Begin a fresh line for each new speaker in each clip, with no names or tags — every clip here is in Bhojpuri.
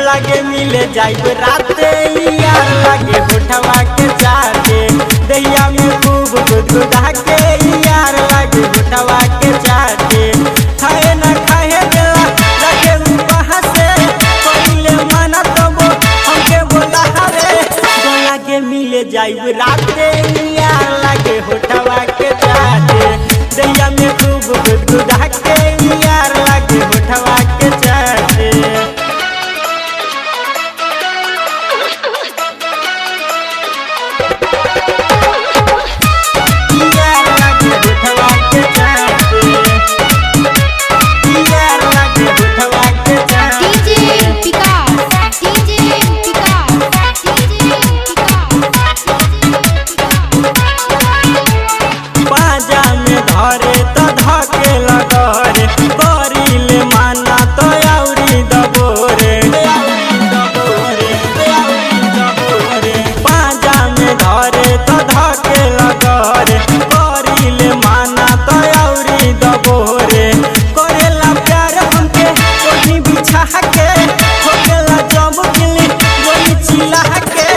लागे मिले जाइब राते यार लागे होठवा के चाटे दैया में खूब गुदगुदा के यार लागे होठवा के चाटे खाए ना खाए देला लागे उपहा से पहिले मना तब हमके बोला रे लागे मिले जाइब राते यार लागे होठवा के चाटे दैया में खूब गुदगुदा के यार लागे होठवा के चाटे धरे तो धके लगरे करिले माना तो आउरी दबोरे पाजा में धरे तो धके लगरे करिले माना तो आउरी दबोरे करेला प्यार हमके कोठी बिछा के होकेला जब किली गोली चिल्ला के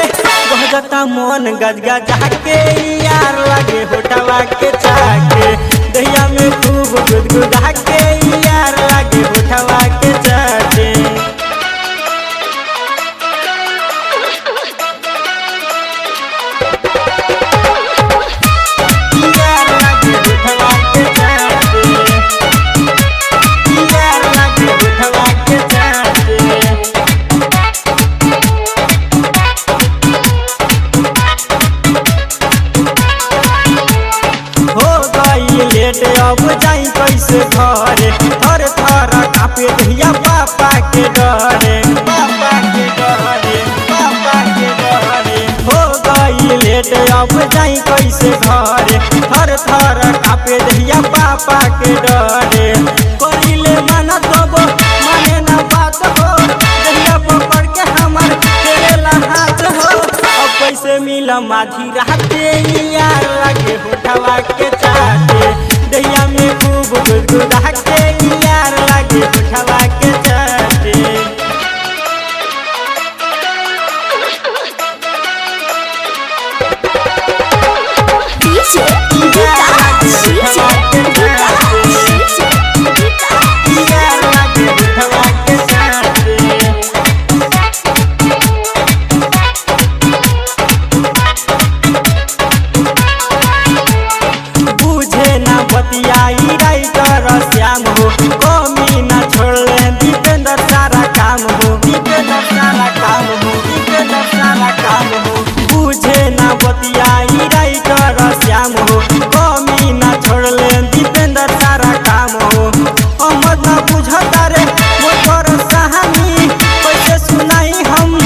गजता मन गजगजा के यार लागे होठवा के चाके दैया में खूब गुदगुदा के यार लागे होठवा के चाटे यार लागे होठवा के चाटे यार लागे होठवा के चाटे हो गई लेट अब जाई कैसे घरे थर थर कापे दैया पापा के डरे पापा के डरे पापा के डरे हो गई लेट अब जाई कैसे घरे थर थर कापे दैया पापा के डरे करिले माना तब माने ना बात हो दैया पकड़ के हमर तेरेला हाथ हो अब कैसे मिला माधी राते यार लागे होठवा के चाटे दैया में खूब गुदगुदा के यार लागे होठवा के चाटे
डीजे
यार लागे होठवा के चाटे बुझे ना बतियाई राइटर श्याम हो कमी ना छोड़ले दीपेंद्र सारा काम हो दीपेंद्र सारा काम हो दीपेंद्र सारा काम हो बुझे ना बतियाई राइटर श्याम हो कमी ना छोड़ले दीपेंद्र सारा काम हो अहमद ना बुझता रे मोर कहानी कैसे सुनाई हम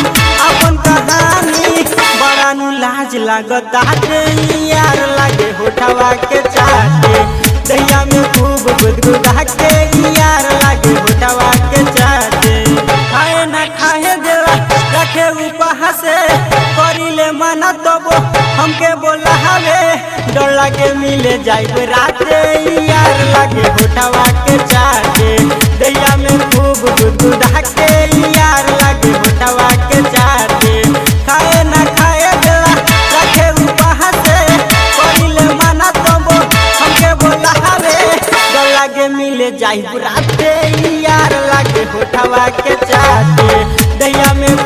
अपन कहानी बड़ा नु लाज लागता रे यार लागे होठवा के चाटे दैया में खूब गुदगुदा के यार लागे होठवा के चाटे खाए ना खाए देला रखे उपहा से करिले मना तब हमके बोला हवे डर लागे मिले जाइब राते यार लागे होठवा के चाटे दैया में खूब गुदगुदा के यार लागे होठवा के चाटे खाए ना खाए देला रखे उपहा से करिले मना तब हमके बोला हवे डर लागे मिले जाइब राते यार लागे होठवा के चाटे दैया में